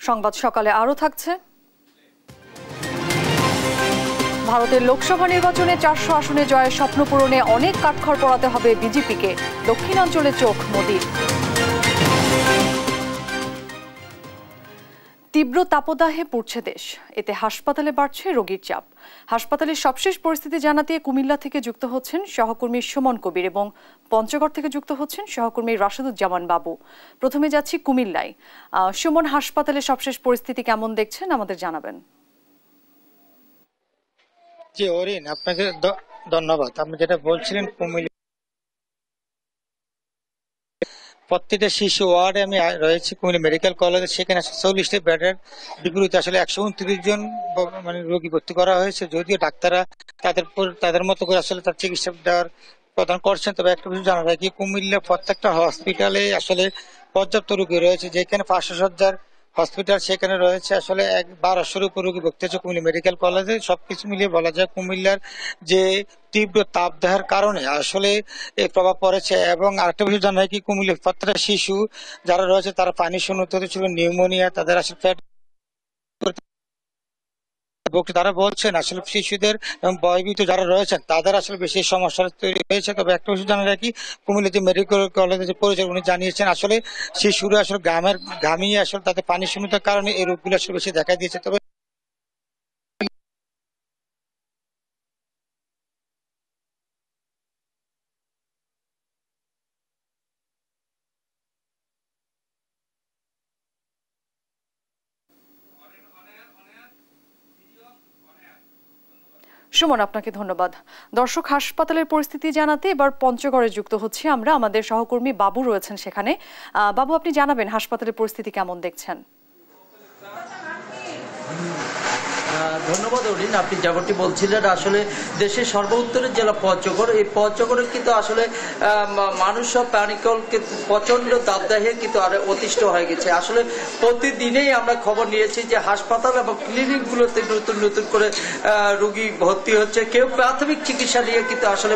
সংবাদ সকালে আরও থাকছে। ভারতের লোকসভা নির্বাচনে 400 আসনে জয়ের স্বপ্ন পূরণে অনেক কাঠখড় পোড়াতে হবে বিজেপিকে, দক্ষিণাঞ্চলে চোখ মোদির। তীব্র তাপদাহে পুড়ছে দেশ, এতে হাসপাতালে বাড়ছে রোগীর চাপ। হাসপাতালের সবশেষ পরিস্থিতি জানাতে কুমিল্লা থেকে যুক্ত হচ্ছেন সহকর্মী সুমন কবির এবং পঞ্চগড় থেকে যুক্ত হচ্ছেন সহকর্মী রাশেদুজ্জামান বাবু। প্রথমে যাচ্ছি কুমিল্লায়। সুমন, হাসপাতালের সবশেষ পরিস্থিতি কেমন দেখছেন আমাদের জানাবেন। জি অরিন, আপনাকে ধন্যবাদ। আপনি যেটা বলছিলেন, কুমিল্লা প্রত্যেকটা শিশু ওয়ার্ডে আমি রয়েছি কুমিল্লা মেডিকেল কলেজে, সেখানে 40টি বেডের বিপরীতে আসলে 129 জন মানে রোগী ভর্তি করা হয়েছে। যদিও ডাক্তাররা তাদের মতো করে আসলে তার চিকিৎসা দেওয়ার প্রদান করছেন, তবে একটা বিষয় জানা যায় কি, কুমিল্লা প্রত্যেকটা হসপিটালে আসলে পর্যাপ্ত রোগী রয়েছে। যেখানে 500 শয্যার হসপিটাল, সেখানে রয়েছে আসলে 1200-এর উপর রোগী ভর্তি হচ্ছে কুমিল্লা মেডিকেল কলেজে। সবকিছু মিলিয়ে বলা যায় কুমিল্লার যে তীব্র তাপদাহের কারণে আসলে এই প্রভাব পড়েছে। এবং আরেকটা বিষয় জানা যায় কি, কুমিল্লার প্রত্যেকটা শিশু যারা রয়েছে তারা পানি শূন্যতা হচ্ছিল, নিউমোনিয়া, তাদের আসলে পেট, তারা বলছেন আসলে শিশুদের এবং বয়বৃদ্ধ যারা রয়েছেন তাদের আসলে বেশি সমস্যা তৈরি হয়েছে। তবে একটা বিষয় জানা যায় কি, কুমিল্লা যে মেডিকেল কলেজের যে পরিচালক উনি জানিয়েছেন আসলে শিশুরা আসলে ঘামিয়ে আসলে তাদের পানি শূন্যতার কারণে এই রোগগুলো আসলে বেশি দেখা দিয়েছে। তবে সুমন, আপনাকে ধন্যবাদ। দর্শক, হাসপাতালের পরিস্থিতি জানাতে এবার পঞ্চগড়ে যুক্ত হচ্ছে আমরা, আমাদের সহকর্মী বাবু রয়েছেন সেখানে। বাবু, আপনি জানাবেন হাসপাতালের পরিস্থিতি কেমন দেখছেন? ধন্যবাদ অরিন। আপনি যেমনটি বলছিলেন আসলে দেশের সর্বোত্তরের জেলা পঞ্চগড়, এই পঞ্চগড়ে কিন্তু আসলে মানুষ সব প্রাণীকল প্রচন্ড দাবদাহে কিন্তু অতিষ্ঠ হয়ে গেছে। আসলে প্রতিদিনেই আমরা খবর নিয়েছি যে হাসপাতাল এবং ক্লিনিকগুলোতে নতুন নতুন করে রোগী ভর্তি হচ্ছে, কেউ প্রাথমিক চিকিৎসা নিয়ে কিন্তু আসলে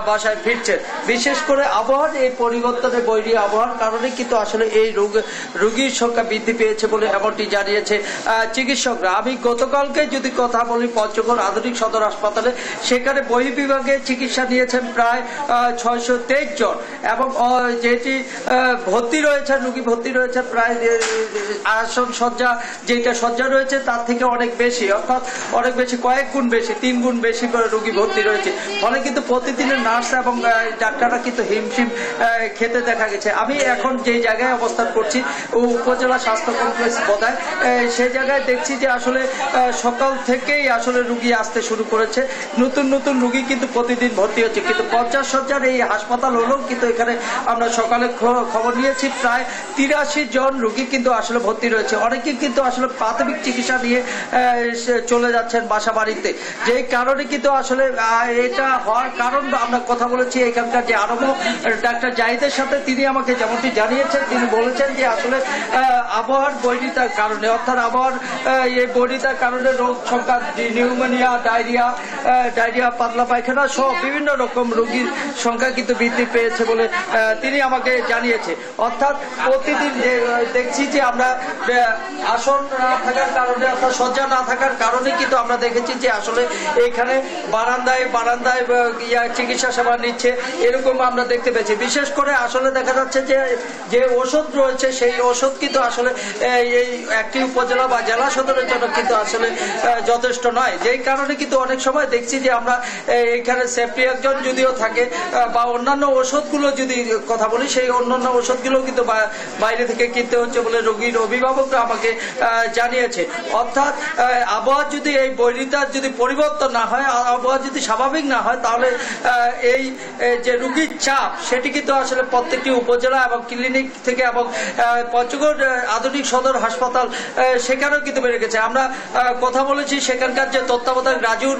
বাসায় ফিরছে। বিশেষ করে আবহাওয়ার এই পরিবর্তনের বৈরী আবহাওয়ার কারণে কিন্তু আসলে এই রোগীর সংখ্যা বৃদ্ধি পেয়েছে বলে এমনটি জানিয়েছে চিকিৎসকরা। আমি গতকালকে যদি কথা বলি পঞ্চগড় আধুনিক সদর হাসপাতালে, সেখানে বহির্বিভাগে চিকিৎসা নিয়েছেন প্রায় 623 জন এবং যেটি ভর্তি রয়েছে রোগী ভর্তি রয়েছে প্রায় আসন সজ্জা যেটা সজ্জা রয়েছে তার থেকে অনেক বেশি, অর্থাৎ অনেক বেশি, কয়েক গুণ বেশি, 3 গুণ বেশি করে রোগী ভর্তি রয়েছে। ফলে কিন্তু প্রতিদিনের নার্স এবং ডাক্তাররা কিন্তু হিমশিম খেতে দেখা গেছে। আমি এখন যে জায়গায় অবস্থান করছি উপজেলা স্বাস্থ্য কমপ্লেক্স বদায়, সেই জায়গায় দেখছি যে আসলে সকাল থেকেই আসলে রোগী আসতে শুরু করেছে। নতুন নতুন রোগী কিন্তু প্রতিদিন ভর্তি হচ্ছে, কিন্তু 50 শয্যার এই হাসপাতাল হলেও কিন্তু এখানে আমরা সকালে খবর নিয়েছি প্রায় 83 জন রোগী কিন্তু আসলে ভর্তি রয়েছে। অনেকে কিন্তু আসলে প্রাথমিক চিকিৎসা নিয়ে চলে যাচ্ছেন বাসা বাড়িতে, যেই কারণে কিন্তু আসলে এটা হওয়ার কারণ আমরা কথা বলেছি এখানকার যে আরম্ভ ডাক্তার জাহিদের সাথে, তিনি আমাকে যেমনটি জানিয়েছেন, তিনি বলেছেন যে আসলে আবহাওয়ার বৈরিতার কারণে, অর্থাৎ আবহাওয়ার এই বৈরিতার কারণে রোগ সংখ্যা নিউমোনিয়া, ডায়রিয়া, পাতলা পায়খানা সহ বিভিন্ন রকম রোগীর সংখ্যা কিন্তু বৃদ্ধি পেয়েছে বলে তিনি আমাকে জানিয়েছে। অর্থাৎ প্রতিদিন দেখছি যে আমরা আসন না থাকার কারণে, অর্থাৎ শয্যা না থাকার কারণে কিন্তু আমরা দেখেছি যে আসলে এখানে বারান্দায় চিকিৎসা সেবা নিচ্ছে, এরকম আমরা দেখতে পেয়েছি। বিশেষ করে আসলে দেখা যাচ্ছে যে ওষুধ রয়েছে সেই ওষুধ কিন্তু আসলে এই একটি উপজেলা বা জেলা সদরের জন্য কিন্তু আসলে যথেষ্ট নয়, যেই কারণে কিন্তু অনেক সময় দেখছি যে আমরা এখানে সেফটি একজন যদিও থাকে বা অন্যান্য ওষুধগুলো যদি কথা বলি, সেই অন্যান্য ওষুধগুলো কিন্তু বাইরে থেকে কিনতে হচ্ছে বলে রোগীর অভিভাবকরা আমাকে জানিয়েছে। অর্থাৎ আবহাওয়া যদি এই বৈরিতার যদি পরিবর্তন না হয়, আবহাওয়া যদি স্বাভাবিক না হয়, তাহলে এই যে রোগীর চাপ সেটি কিন্তু আসলে প্রত্যেকটি উপজেলা এবং ক্লিনিক থেকে এবং পঞ্চগড় আধুনিক সদর হাসপাতাল সেখানেও কিন্তু বেড়ে গেছে। আমরা কথা বলেছি সেখানকার যে তত্ত্বাবধায়ক রাজুর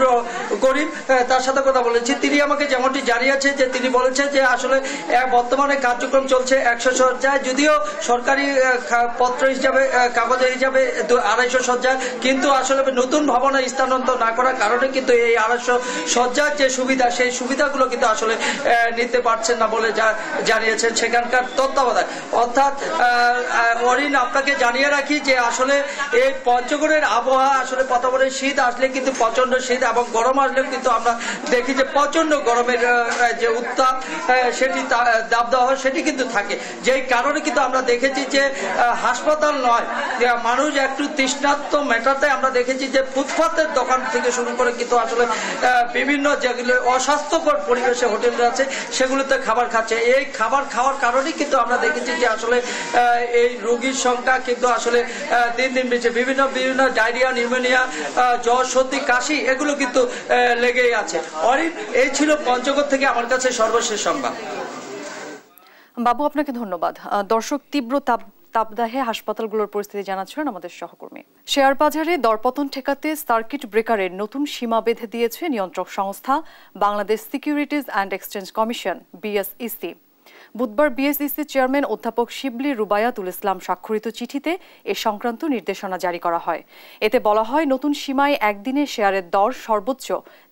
গরিব, তার সাথে কথা বলেছি, তিনি আমাকে যেমনটি জানিয়েছে যে তিনি বলেছেন যে আসলে বর্তমানে কার্যক্রম চলছে 100 শয্যায়, যদিও সরকারি পত্র হিসাবে কাগজের হিসাবে 250 শয্যা, কিন্তু আসলে নতুন ভবনে স্থানান্তর না করার কারণে কিন্তু এই 250 শয্যার যে সুবিধা সেই সুবিধাগুলো কিন্তু আসলে নিতে পারছেন না বলে জানিয়েছেন সেখানকার তত্ত্বাবধায়ক। অর্থাৎ অরিন, আপনাকে জানিয়ে রাখি যে আসলে এই পঞ্চগড়ের আবহাওয়া আসলে বর্তমানে শীত আসলে কিন্তু প্রচন্ড শীত এবং গরম আসলেও কিন্তু আমরা দেখি যে প্রচন্ড গরমের যে উত্তাপ সেটি দাবদাহ সেটি কিন্তু থাকে, যেই কারণে কিন্তু আমরা দেখেছি যে হাসপাতাল নয়, মানুষ একটু তৃষ্ণার্ত মেটাতে আমরা দেখেছি যে ফুটপাতের দোকান থেকে শুরু করে কিন্তু আসলে বিভিন্ন যেগুলো অস্বাস্থ্যকর পরিবেশে হোটেল আছে সেগুলোতে খাবার খাচ্ছে। এই খাবার খাওয়ার কারণেই কিন্তু আমরা দেখেছি যে আসলে এই রোগীর সংখ্যা কিন্তু আসলে দিন দিন বেড়েছে। বিভিন্ন ডায়রিয়া, নিউমোনিয়া, জ্বর, সর্দি, কাশি এগুলো কিন্তু লেগেই আছে। অরিন, এই ছিল পঞ্চগড় থেকে আমার কাছে সর্বশেষ সংবাদ। বাবু, আপনাকে ধন্যবাদ। দর্শক, তীব্র তাপদাহে হাসপাতালগুলোর পরিস্থিতি জানাচ্ছিলেন আমাদের সহকর্মী। শেয়ার বাজারে দরপতন ঠেকাতে সার্কিট ব্রেকারের নতুন সীমা বেঁধে দিয়েছে নিয়ন্ত্রক সংস্থা Bangladesh securities and exchange commission BSEC। বুধবার BSEC চেয়ারম্যান অধ্যাপক শিবলি রুবায়াতুল ইসলাম স্বাক্ষরিত চিঠিতে এ সংক্রান্ত নির্দেশনা জারি করা হয়। এতে বলা হয়, নতুন সীমায় একদিনে শেয়ারের দর সর্বোচ্চ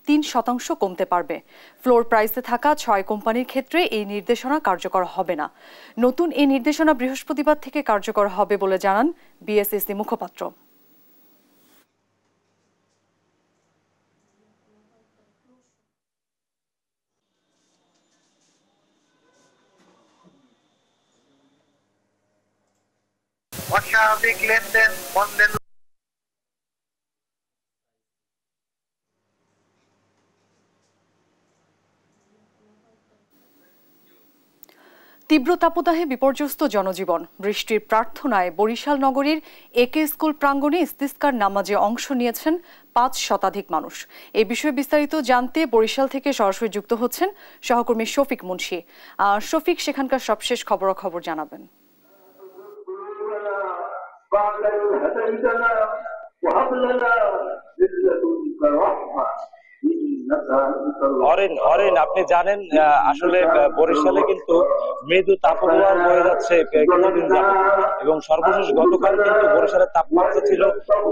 3% কমতে পারবে। ফ্লোর প্রাইসে থাকা 6 কোম্পানির ক্ষেত্রে এই নির্দেশনা কার্যকর হবে না। নতুন এই নির্দেশনা বৃহস্পতিবার থেকে কার্যকর হবে বলে জানান BSEC মুখপাত্র। অস্বাভাবিক লেনদেন বন্ধের তীব্র তাপদাহে বিপর্যস্ত জনজীবন। বৃষ্টির প্রার্থনায় বরিশাল নগরীর AK স্কুল প্রাঙ্গণে ইস্তিসকার নামাজে অংশ নিয়েছেন 5 শতাধিক মানুষ। এই বিষয়ে বিস্তারিত জানতে বরিশাল থেকে সরাসরি যুক্ত হচ্ছেন সহকর্মী শফিক মুন্সি। শফিক, সেখানকার সবশেষ খবরাখবর জানাবেন। অরেন আপনি জানেন আসলে বরিশালে কিন্তু মৃদু তাপপ্রবাহ বয়ে যাচ্ছে কিছুদিন যাবত এবং সর্বশেষ গতকাল কিন্তু বরিশালের তাপমাত্রা ছিল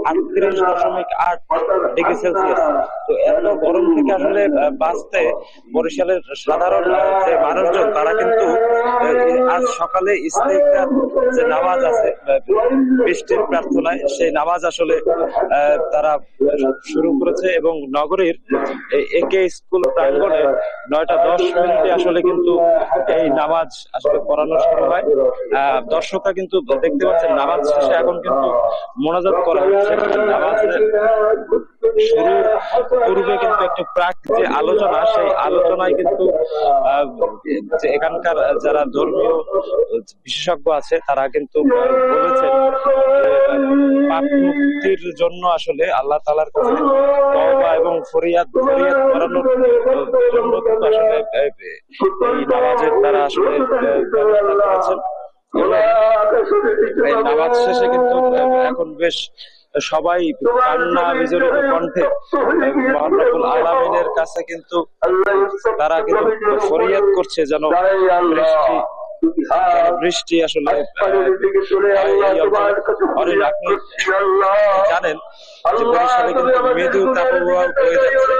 38.8 ডিগ্রি সেলসিয়াস। তো এত গরম থেকে আসলে বাঁচতে বরিশালের সাধারণ যে মানুষজন তারা কিন্তু আজ সকালে ইস্তেগফার যে নামাজ আছে বৃষ্টির প্রার্থনায়, সেই নামাজ আসলে তারা শুরু করেছে এবং নগরীর একে স্কুল প্রাঙ্গণে 9:10 আসলে কিন্তু এই নামাজ আসলে পড়ানো শুরু হয়। দর্শকরা কিন্তু দেখতে পাচ্ছেন নামাজ শেষে এখন কিন্তু মোনাজাত করা হচ্ছে। নামাজের শুরু পূর্বে কিন্তু একটু প্রাক যে আলোচনা, সেই আলোচনায় কিন্তু এখানকার যারা ধর্মীয় বিশেষজ্ঞ আছে তারা কিন্তু বলেছেন পাপ মুক্তির জন্য আসলে আল্লাহ তাআলার কাছে তওবা এবং ফরিয়াদ করানোর জন্য কিন্তু আসলে এই নামাজের দ্বারা আসলে ব্যবস্থা করেছেন। এই নামাজ শেষে কিন্তু এখন বেশ সবাই কান্না বিজড়িত কণ্ঠে মহান রব্বুল আলামিনের কাছে কিন্তু তারা কিন্তু ফরিয়াদ করছে যেন বৃষ্টি আসলে আপনি জানেন যে বরিশালে কিন্তু মৃদু তাপপ্রবাহ বয়ে যাচ্ছে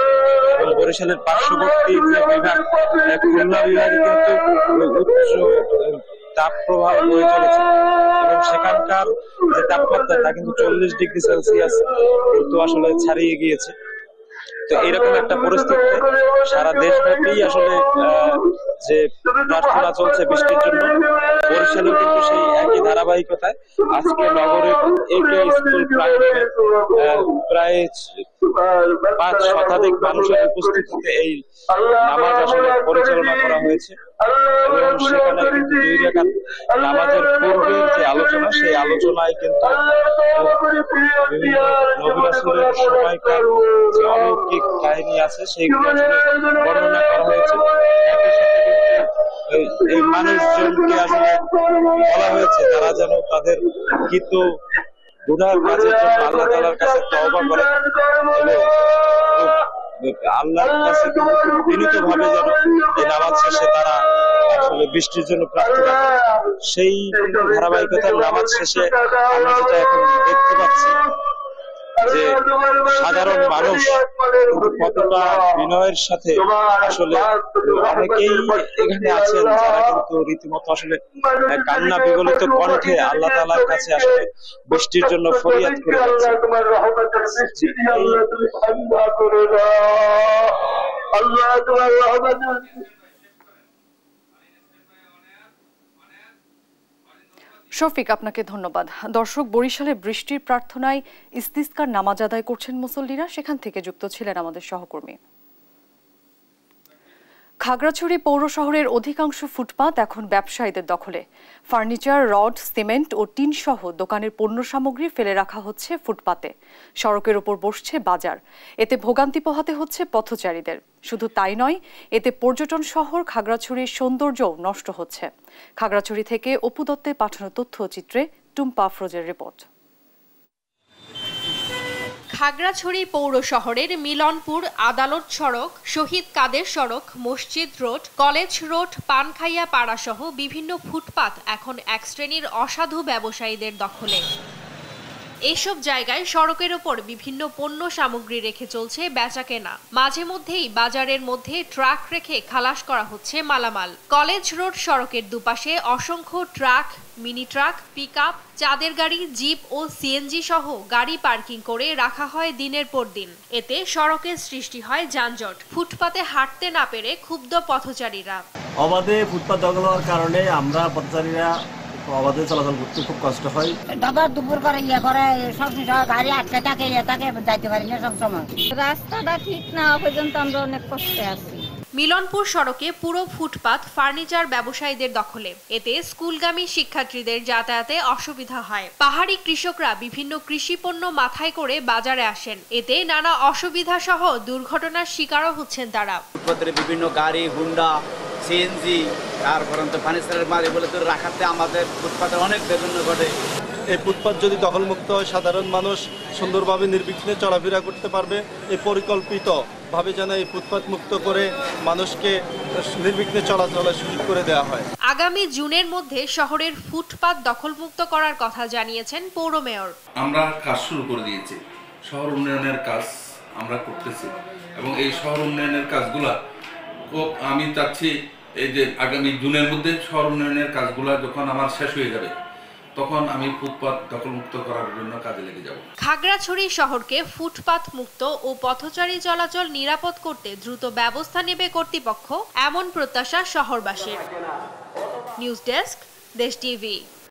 এবং বরিশালের পার্শ্ববর্তী যে বিভাগ খুলনা বিভাগে কিন্তু উচ্চ তাপপ্রবাহ বয়ে চলেছে এবং সেখানকার যে তাপমাত্রা তা কিন্তু 40 ডিগ্রি সেলসিয়াস কিন্তু আসলে ছাড়িয়ে গিয়েছে। তো এরকম একটা পরিস্থিতিতে সারা দেশব্যাপী আসলে যে প্রার্থনা চলছে বৃষ্টির জন্য, বরিশালেও কিন্তু সেই একই ধারাবাহিকতায় আজকে নগরের একে স্কুল প্রাঙ্গণে প্রায় 5 শতাধিক মানুষের উপস্থিতিতে এই নামাজ আসলে পরিচালনা করা হয়েছে এবং সেখানে কিন্তু 2 রাকাত নামাজের পূর্বের যে আলোচনা, সেই আলোচনায় কিন্তু নবী রাসূলের সময়কার যে অলৌকিক কাহিনী আছে সেইগুলো আসলে বর্ণনা করা হয়েছে। এই মানুষজনকে আসলে বলা হয়েছে তারা যেন তাদের কৃত গুনাহ কাজের জন্য আল্লাহ তাআলার কাছে তওবা করে এবং আল্লাহর কাছে কিন্তু বিনীতভাবে যেন এই নামাজ শেষে তারা আসলে বৃষ্টির জন্য প্রার্থনা করে। সেই ধারাবাহিকতার নামাজ শেষে আমরা যেটা এখন দেখতে পাচ্ছি যে সাধারণ মানুষ কতটা বিনয়ের সাথে আসলে অনেকেই এখানে আছেন যারা কিন্তু রীতিমতো আসলে কান্না বিগলিত কণ্ঠে আল্লাহ তাআলার কাছে আসলে বৃষ্টির জন্য ফরিয়াদ করে যাচ্ছে। শফিক, আপনাকে ধন্যবাদ। দর্শক, বরিশালে বৃষ্টির প্রার্থনায় ইস্তিসকার নামাজ আদায় করছেন মুসল্লিরা, সেখান থেকে যুক্ত ছিলেন আমাদের সহকর্মী। খাগড়াছড়ি পৌর শহরের অধিকাংশ ফুটপাত এখন ব্যবসায়ীদের দখলে। ফার্নিচার, রড, সিমেন্ট ও টিন সহ দোকানের পণ্য সামগ্রী ফেলে রাখা হচ্ছে ফুটপাতে। সড়কের ওপর বসছে বাজার, এতে ভোগান্তি পোহাতে হচ্ছে পথচারীদের। শুধু তাই নয়, এতে পর্যটন শহর খাগড়াছড়ির সৌন্দর্যও নষ্ট হচ্ছে। খাগড়াছড়ি থেকে অপু দত্তের পাঠানো তথ্যচিত্রে টুম্পা আফরোজের রিপোর্ট। খাগড়াছড়ি পৌর শহরের মিলনপুর, আদালত সড়ক, শহীদ কাদের সড়ক, মসজিদ রোড, কলেজ রোড, পানখাইয়া পাড়া সহ বিভিন্ন ফুটপাত এখন এক শ্রেণীর অসাধু ব্যবসায়ীদের দখলে। এইসব জায়গায় সড়কের ওপর বিভিন্ন পণ্য সামগ্রী রেখে চলছে বেচাকেনা। মাঝে মধ্যেই বাজারের মধ্যে ট্রাক রেখে খালাস করা হচ্ছে মালামাল। কলেজ রোড সড়কের দুপাশে অসংখ্য ট্রাক, মিনি ট্রাক, পিকআপ, চাঁদের গাড়ি, জিপ ও সিএনজি সহ গাড়ি পার্কিং করে রাখা হয় দিনের পর দিন। এতে সড়কের সৃষ্টি হয় যানজট। ফুটপাতে হাঁটতে না পেরে ক্ষুব্ধ পথচারীরা। অবাধে ফুটপাত দখল হওয়ার কারণে আমরা পথচারীরা অবাধে চলাচল করতে খুব কষ্ট হয়। দাদা দুপুর করে করে সব গাড়ি আটকে থাকে যাইতে পারি না সব সময়। রাস্তাটা ঠিক না পর্যন্ত আমরা অনেক কষ্টে আছি। মিলনপুর সড়কে পুরো ফুটপাত ফার্নিচার ব্যবসায়ীদের দখলে। এতে স্কুলগামী শিক্ষার্থীদের যাতায়াতে অসুবিধা হয়। পাহাড়ি কৃষকরা বিভিন্ন কৃষি পণ্য মাথায় করে বাজারে আসেন। এতে নানা অসুবিধা সহ দুর্ঘটনার শিকারও হচ্ছেন তারা। ফুটপাতের বিভিন্ন গাড়ি, হুন্ডা, সিএনজি, তারপর ফার্নিচারের মাল এগুলো রাখাতে আমাদের ফুটপাতের অনেক বেদনা ঘটে। এই ফুটপাত যদি দখলমুক্ত হয় সাধারণ মানুষ সুন্দরভাবে নির্বিঘ্নে চলাফেরা করতে পারবে। এই পরিকল্পিতভাবে যেন এই ফুটপাত মুক্ত করে মানুষকে নির্বিঘ্নে চলাচলের সুযোগ করে দেওয়া হয়। আগামী জুনের মধ্যে শহরের ফুটপাত দখলমুক্ত করার কথা জানিয়েছেন পৌর মেয়র। আমরা কাজ শুরু করে দিয়েছি, শহর উন্নয়নের কাজ আমরা করতেছি এবং এই শহর উন্নয়নের কাজগুলা আমি চাচ্ছি এই যে আগামী জুনের মধ্যে শহর উন্নয়নের কাজগুলা যখন আমার শেষ হয়ে যাবে তখন আমি ফুটপাত দখলমুক্ত করার জন্য কাজে লেগে যাব। খাগড়াছড়ি শহরকে ফুটপাত মুক্ত ও পথচারী চলাচল নিরাপদ করতে দ্রুত ব্যবস্থা নেবে কর্তৃপক্ষ, এমন প্রত্যাশা শহরবাসীর। নিউজ ডেস্ক, দেশ টিভি।